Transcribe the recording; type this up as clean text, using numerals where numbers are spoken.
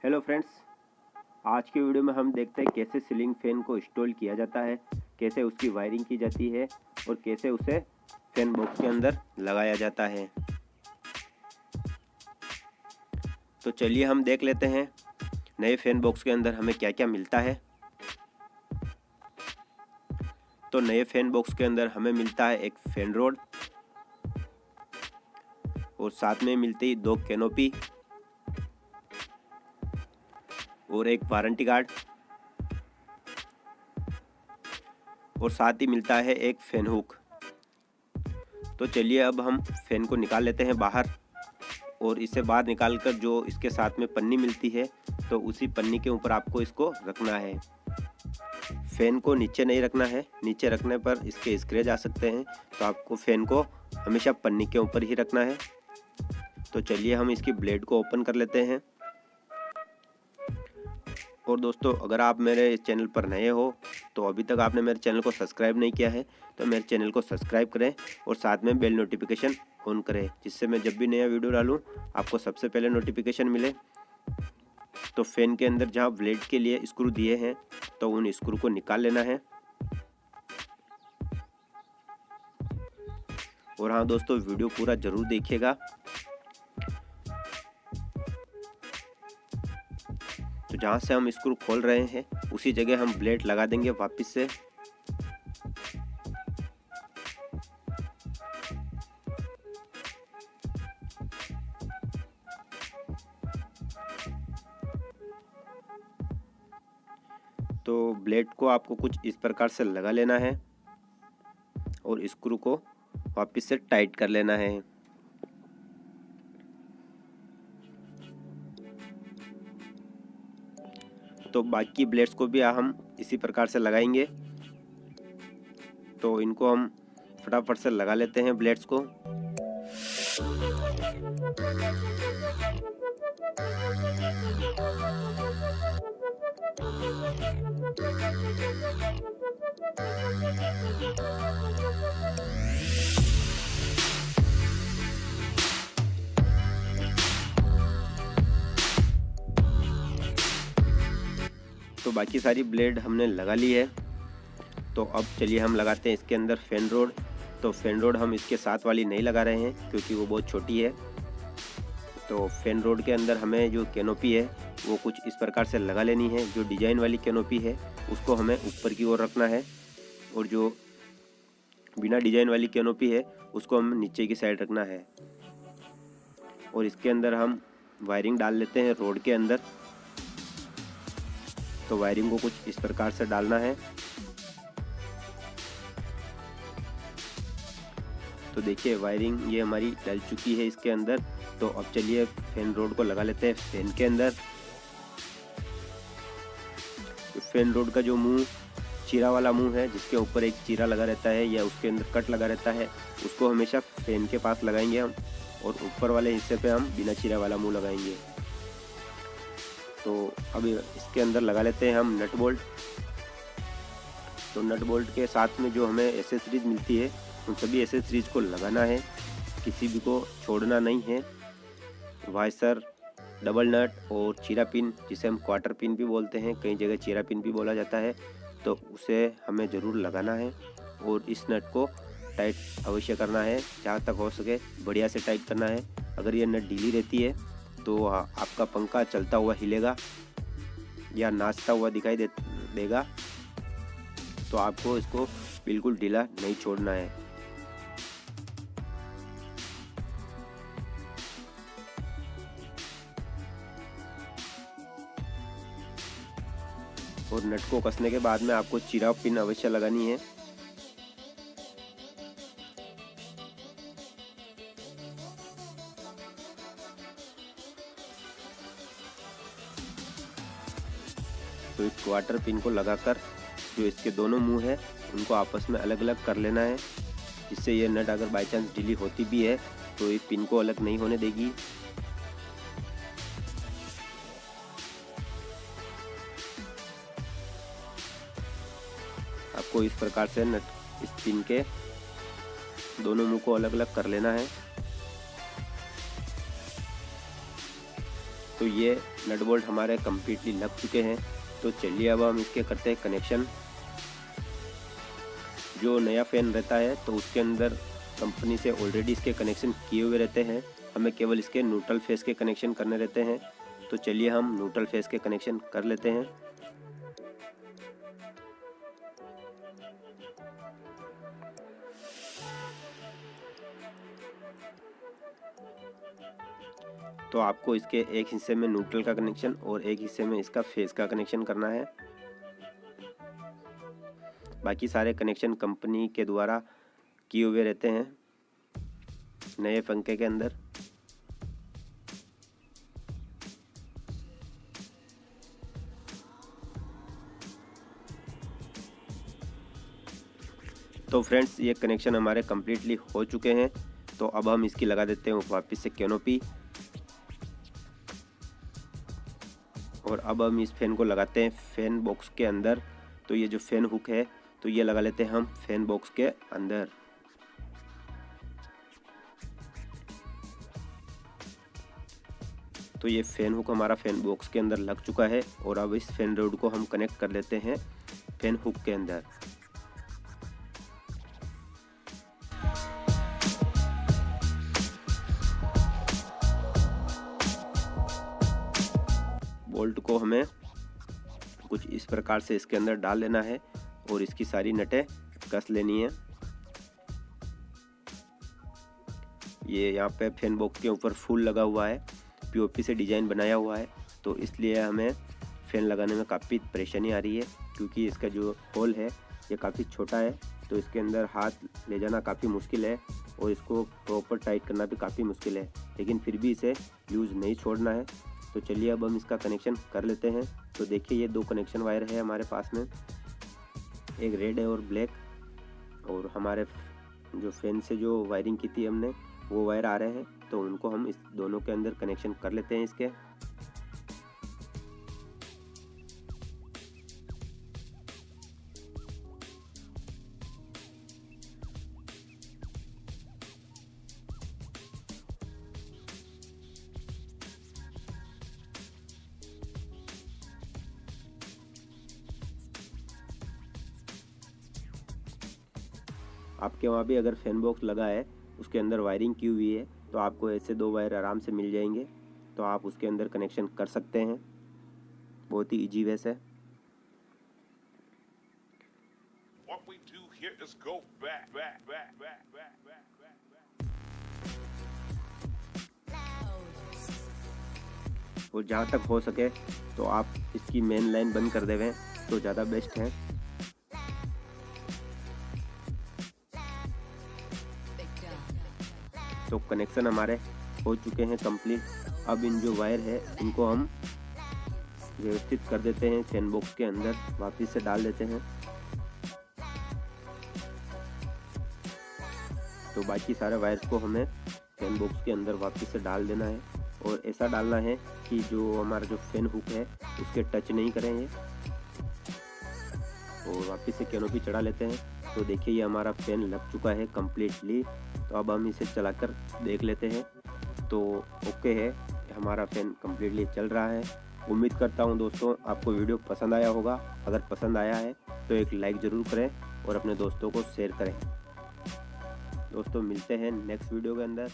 Hello friends, आज के video में हम देखते हैं कैसे सीलिंग फैन को इंस्टॉल किया जाता है, कैसे उसकी वायरिंग की जाती है और कैसे उसे फैन बॉक्स के अंदर लगाया जाता है। तो चलिए हम देख लेते हैं नए फैन बॉक्स के अंदर हमें क्या क्या मिलता है। तो नए फैन बॉक्स के अंदर हमें मिलता है एक फैन रोड और साथ में मिलती है 2 कैनोपी और एक वारंटी कार्ड और साथ ही मिलता है एक फैन हुक। तो चलिए अब हम फैन को निकाल लेते हैं बाहर और इसे बाहर निकालकर जो इसके साथ में पन्नी मिलती है तो उसी पन्नी के ऊपर आपको इसको रखना है। फैन को नीचे नहीं रखना है, नीचे रखने पर इसके स्क्रैच आ सकते हैं, तो आपको फैन को हमेशा पन्नी के ऊपर ही रखना है। तो चलिए हम इसकी ब्लेड को ओपन कर लेते हैं। और दोस्तों, अगर आप मेरे चैनल पर नए हो तो अभी तक आपने मेरे चैनल को सब्सक्राइब नहीं किया है तो मेरे चैनल को सब्सक्राइब करें और साथ में बेल नोटिफिकेशन ऑन करें, जिससे मैं जब भी नया वीडियो डालूं आपको सबसे पहले नोटिफिकेशन मिले। तो फैन के अंदर जहां ब्लेड के लिए स्क्रू दिए हैं तो उन स्क्रू को निकाल लेना है। और हाँ दोस्तों, वीडियो पूरा ज़रूर देखिएगा। तो जहाँ से हम स्क्रू खोल रहे हैं उसी जगह हम ब्लेड लगा देंगे वापस से। तो ब्लेड को आपको कुछ इस प्रकार से लगा लेना है और स्क्रू को वापस से टाइट कर लेना है। तो बाकी ब्लेड्स को भी हम इसी प्रकार से लगाएंगे। तो इनको हम फटाफट से लगा लेते हैं ब्लेड्स को। तो बाकी सारी ब्लेड हमने लगा ली है। तो अब चलिए हम लगाते हैं इसके अंदर फैन रोड। तो फैन रोड हम इसके साथ वाली नहीं लगा रहे हैं क्योंकि वो बहुत छोटी है। तो फैन रोड के अंदर हमें जो कैनोपी है वो कुछ इस प्रकार से लगा लेनी है। जो डिजाइन वाली कैनोपी है उसको हमें ऊपर की ओर रखना है और जो बिना डिजाइन वाली कैनोपी है उसको हम नीचे की साइड रखना है। और इसके अंदर हम वायरिंग डाल लेते हैं रोड के अंदर। तो वायरिंग को कुछ इस प्रकार से डालना है। तो देखिए वायरिंग ये हमारी डल चुकी है इसके अंदर। तो अब चलिए फैन रोड को लगा लेते हैं फैन के अंदर। तो फैन रोड का जो मुंह चीरा वाला मुंह है, जिसके ऊपर एक चीरा लगा रहता है या उसके अंदर कट लगा रहता है, उसको हमेशा फैन के पास लगाएंगे हम और ऊपर वाले हिस्से पे हम बिना चीरा वाला मुंह लगाएंगे। तो अब इसके अंदर लगा लेते हैं हम नट बोल्ट। तो नट बोल्ट के साथ में जो हमें एसेसरीज मिलती है उन सभी एसेसरीज को लगाना है, किसी भी को छोड़ना नहीं है। वाइसर, डबल नट और चीरा पिन, जिसे हम क्वार्टर पिन भी बोलते हैं, कई जगह चीरा पिन भी बोला जाता है, तो उसे हमें ज़रूर लगाना है। और इस नट को टाइट अवश्य करना है, जहाँ तक हो सके बढ़िया से टाइट करना है। अगर ये नट ढीली रहती है तो आपका पंखा चलता हुआ हिलेगा या नाचता हुआ दिखाई देगा। तो आपको इसको बिल्कुल ढीला नहीं छोड़ना है। और नट को कसने के बाद में आपको चीरा पिन अवश्य लगानी है। तो इस क्वार्टर पिन को लगाकर जो इसके दोनों मुंह है उनको आपस में अलग अलग कर लेना है, जिससे ये नट अगर बाई चांस ढीली होती भी है तो ये पिन को अलग नहीं होने देगी। आपको इस प्रकार से नट इस पिन के दोनों मुंह को अलग अलग कर लेना है। तो ये नट बोल्ट हमारे कम्प्लीटली लग चुके हैं। तो चलिए अब हम इसके करते हैं कनेक्शन। जो नया फ़ैन रहता है तो उसके अंदर कंपनी से ऑलरेडी इसके कनेक्शन किए हुए रहते हैं, हमें केवल इसके न्यूट्रल फेस के कनेक्शन करने रहते हैं। तो चलिए हम न्यूट्रल फेस के कनेक्शन कर लेते हैं। तो आपको इसके एक हिस्से में न्यूट्रल का कनेक्शन और एक हिस्से में इसका फेस का कनेक्शन करना है। बाकी सारे कनेक्शन कंपनी के द्वारा किए हुए रहते हैं नए पंखे के अंदर। तो फ्रेंड्स, ये कनेक्शन हमारे कम्प्लीटली हो चुके हैं। तो अब हम इसकी लगा देते हैं वापस से कैनोपी, और अब हम इस फैन को लगाते हैं फैन बॉक्स के अंदर। तो ये जो फैन हुक है तो ये लगा लेते हैं हम फैन बॉक्स के अंदर। तो ये फैन हुक हमारा फैन बॉक्स के अंदर लग चुका है, और अब इस फैन रोड को हम कनेक्ट कर लेते हैं फैन हुक के अंदर। बोल्ट को हमें कुछ इस प्रकार से इसके अंदर डाल लेना है और इसकी सारी नटें कस लेनी है। ये यहाँ पे फैन बॉक्स के ऊपर फूल लगा हुआ है, पीओपी से डिजाइन बनाया हुआ है, तो इसलिए हमें फैन लगाने में काफ़ी परेशानी आ रही है, क्योंकि इसका जो होल है ये काफ़ी छोटा है। तो इसके अंदर हाथ ले जाना काफ़ी मुश्किल है और इसको प्रॉपर टाइट करना भी काफ़ी मुश्किल है, लेकिन फिर भी इसे यूज़ नहीं छोड़ना है। तो चलिए अब हम इसका कनेक्शन कर लेते हैं। तो देखिए, ये दो कनेक्शन वायर है हमारे पास में, एक रेड है और ब्लैक, और हमारे जो फैन से जो वायरिंग की थी हमने वो वायर आ रहे हैं, तो उनको हम इस दोनों के अंदर कनेक्शन कर लेते हैं इसके। आपके वहाँ भी अगर फैन बॉक्स लगा है उसके अंदर वायरिंग की हुई है तो आपको ऐसे दो वायर आराम से मिल जाएंगे, तो आप उसके अंदर कनेक्शन कर सकते हैं बहुत ही इजी वे से। और जहाँ तक हो सके तो आप इसकी मेन लाइन बंद कर देवें तो ज़्यादा बेस्ट है। तो कनेक्शन हमारे हो चुके हैं कंप्लीट। अब इन जो वायर है इनको हम व्यवस्थित कर देते हैं फैन बॉक्स के अंदर, वापस से डाल देते हैं। तो बाकी सारे वायर्स को हमें फैन बॉक्स के अंदर वापस से डाल देना है, और ऐसा डालना है कि जो हमारा जो फैन हुक है उसके टच नहीं करेंगे, और वापस से कैनोपी चढ़ा लेते हैं। तो देखिए, ये हमारा फैन लग चुका है कम्प्लीटली। तो अब हम इसे चलाकर देख लेते हैं। तो ओके है, हमारा फैन कम्प्लीटली चल रहा है। उम्मीद करता हूँ दोस्तों आपको वीडियो पसंद आया होगा। अगर पसंद आया है तो एक लाइक ज़रूर करें और अपने दोस्तों को शेयर करें। दोस्तों, मिलते हैं नेक्स्ट वीडियो के अंदर।